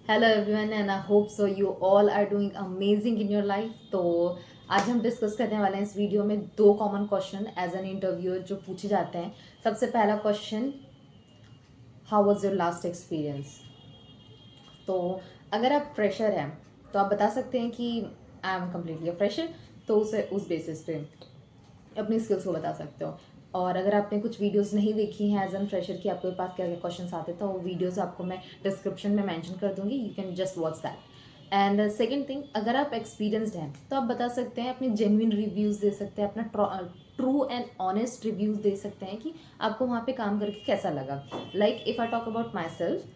Hello everyone and I hope so you all are doing amazing in your life. तो आज हम discuss करने वाले हैं इस वीडियो में दो common question as an interviewer जो पूछे जाते हैं। सबसे पहला question, how was your last experience. तो अगर आप फ्रेशर हैं तो आप बता सकते हैं कि I am completely a fresher, तो उस बेसिस पे अपनी स्किल्स को बता सकते हो। और अगर आपने कुछ वीडियोस नहीं देखी हैं एज एन फ्रेशर की आपके पास क्या क्या क्वेश्चंस आते तो वो वीडियोस आपको मैं डिस्क्रिप्शन में मेंशन कर दूंगी, you can just watch that. And second thing, अगर आप एक्सपीरियंसड हैं तो आप बता सकते हैं, अपने जेन्युइन रिव्यूज़ दे सकते हैं, अपना ट्रू एंड ऑनेस्ट रिव्यूज़ दे सकते हैं कि आपको वहाँ पे काम करके कैसा लगा। Like if I talk about my self,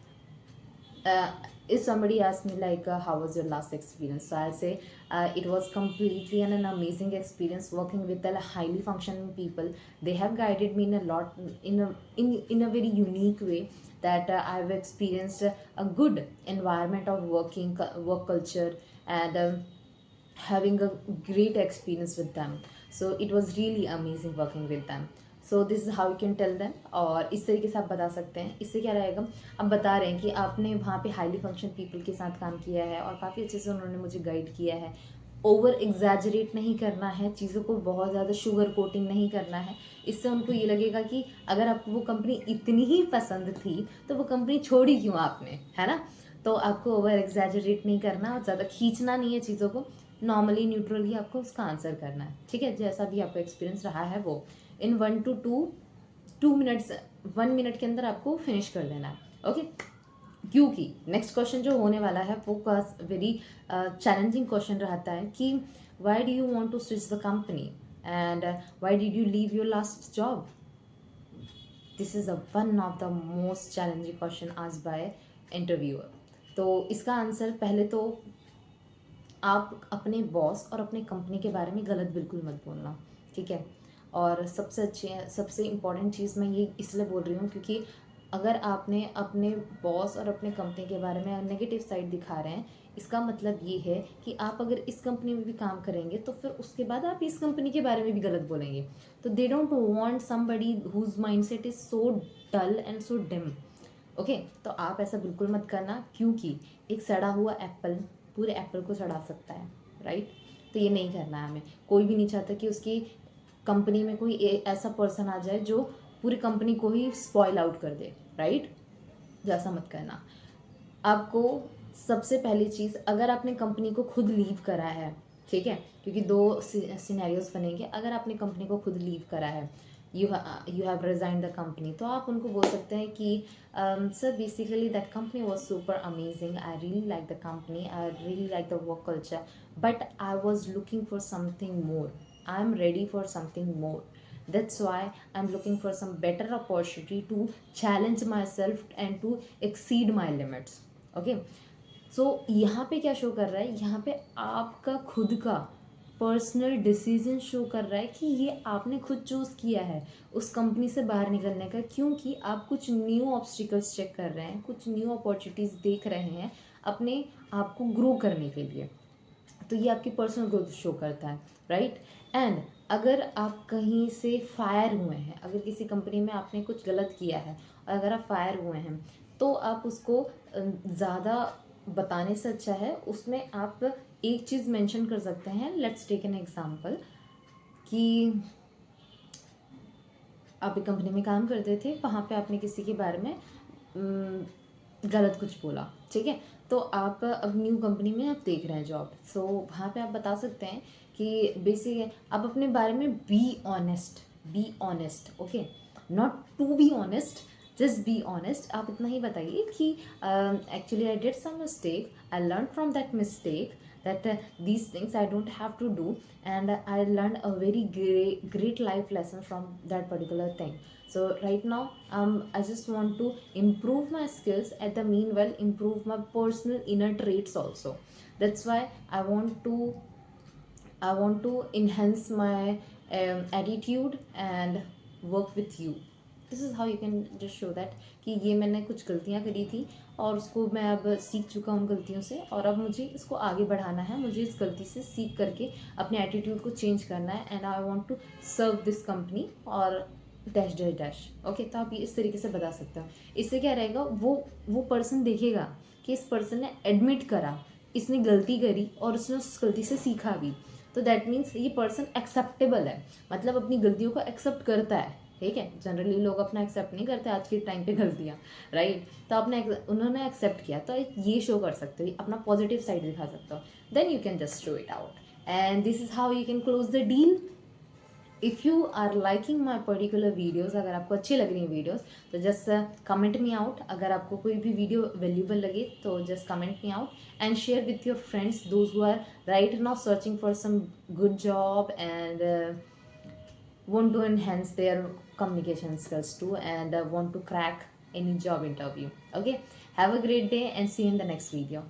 if somebody asks me like how was your last experience, so I'll say it was completely an amazing experience working with the highly functioning people. They have guided me in a lot, in a very unique way, that I've experienced a good environment of work culture, and having a great experience with them. So it was really amazing working with them. So this is how you can tell them. और इस तरीके से आप बता सकते हैं। इससे क्या रहेगा, आप बता रहे हैं कि आपने वहाँ पे हाईली फंक्शन पीपल के साथ काम किया है और काफ़ी अच्छे से उन्होंने मुझे गाइड किया है। ओवर एग्जैजरेट नहीं करना है चीज़ों को, बहुत ज़्यादा शुगर कोटिंग नहीं करना है। इससे उनको ये लगेगा कि अगर आपको वो कंपनी इतनी ही पसंद थी तो वो कंपनी छोड़ी क्यों आपने, है ना। तो आपको ओवर एग्जैजरेट नहीं करना और ज़्यादा खींचना नहीं है चीज़ों को। नॉर्मली न्यूट्रली आपको उसका आंसर करना है, ठीक है। जैसा भी आपको एक्सपीरियंस रहा है वो इन 1 to 2 मिनट्स, 1 मिनट के अंदर आपको फिनिश कर देना है, ओके। क्योंकि नेक्स्ट क्वेश्चन जो होने वाला है वो वेरी चैलेंजिंग क्वेश्चन रहता है कि why do you want to switch the company and why did you leave your last job. This is one of the most challenging question आज बाय इंटरव्यूअर। तो इसका आंसर पहले तो, आप अपने बॉस और अपने कंपनी के बारे में गलत बिल्कुल मत बोलना, ठीक है। और सबसे इम्पॉर्टेंट चीज़ मैं ये इसलिए बोल रही हूँ क्योंकि अगर आपने अपने बॉस और अपने कंपनी के बारे में नेगेटिव साइड दिखा रहे हैं, इसका मतलब ये है कि आप अगर इस कंपनी में भी काम करेंगे तो फिर उसके बाद आप इस कंपनी के बारे में भी गलत बोलेंगे। तो they don't want somebody whose mindset is so dull and so dim, okay. तो आप ऐसा बिल्कुल मत करना, क्योंकि एक सड़ा हुआ एप्पल पूरे एप्पल को सड़ा सकता है, राइट। तो ये नहीं करना है हमें। कोई भी नहीं चाहता कि उसकी कंपनी में कोई ऐसा पर्सन आ जाए जो पूरी कंपनी को ही स्पॉइल आउट कर दे, राइट। तो ऐसा मत करना। आपको सबसे पहली चीज़, अगर आपने कंपनी को खुद लीव करा है, ठीक है, क्योंकि दो सिनेरियोज बनेंगे। अगर आपने कंपनी को खुद लीव करा है, you have resign the company, तो आप उनको बोल सकते हैं कि sir basically that company was super amazing, I really like the company, I really like the work culture, but I was looking for something more, I am ready for something more, that's why I'm looking for some better opportunity to challenge myself and to exceed my limits, okay. So यहाँ पे क्या show कर रहा है, यहाँ पे आपका खुद का पर्सनल डिसीजन शो कर रहा है कि ये आपने खुद चूज़ किया है उस कंपनी से बाहर निकलने का, क्योंकि आप कुछ न्यू ऑब्स्टिकल्स चेक कर रहे हैं, कुछ न्यू अपॉर्चुनिटीज़ देख रहे हैं अपने आप को ग्रो करने के लिए। तो ये आपकी पर्सनल ग्रोथ शो करता है, राइट। एंड अगर आप कहीं से फायर हुए हैं, अगर किसी कंपनी में आपने कुछ गलत किया है और अगर आप फायर हुए हैं, तो आप उसको ज़्यादा बताने से अच्छा है उसमें आप एक चीज़ मेंशन कर सकते हैं। लेट्स टेक एन एग्जांपल कि आप एक कंपनी में काम करते थे, वहाँ पे आपने किसी के बारे में गलत कुछ बोला, ठीक है। तो आप अब न्यू कंपनी में आप देख रहे हैं जॉब, सो वहाँ पे आप बता सकते हैं कि बेसिक आप अपने बारे में be honest, okay. Not to be honest, just be honest. आप इतना ही बताइए कि actually I did some mistake, I learn from that mistake, that these things I don't have to do, and I learned a very great life lesson from that particular thing. So right now I just want to improve my skills, at the meanwhile improve my personal inner traits also. That's why I want to enhance my attitude and work with you. This is how you can just show that कि ये मैंने कुछ गलतियाँ करी थी और उसको मैं अब सीख चुका हूँ गलतियों से, और अब मुझे इसको आगे बढ़ाना है, मुझे इस गलती से सीख करके अपने एटीट्यूड को चेंज करना है, and I want to serve this company और डैश डैश डैश, ओके। तो आप ये इस तरीके से बता सकते हो। इससे क्या रहेगा, वो पर्सन देखेगा कि इस पर्सन ने एडमिट करा, इसने गलती करी और उसने उस गलती से सीखा भी, तो दैट मीन्स ये पर्सन एक्सेप्टेबल है, मतलब अपनी गलतियों को एक्सेप्ट करता है। ठीक है, जनरली लोग अपना एक्सेप्ट नहीं करते आज के टाइम पे गलतियाँ, राइट। तो आपने उन्होंने एक्सेप्ट किया, तो ये शो कर सकते हो, अपना पॉजिटिव साइड दिखा सकते हो, then you can just show it out and this is how you can close the deal. If you are liking my particular videos, अगर आपको अच्छी लग रही हैं वीडियोज़ तो जस्ट कमेंट मी आउट। अगर आपको कोई भी वीडियो वैल्यूबल लगे तो just comment me out and share with your friends those who are right now searching for some good job and want to enhance their communication skills too and want to crack any job interview. Okay, have a great day and see you in the next video.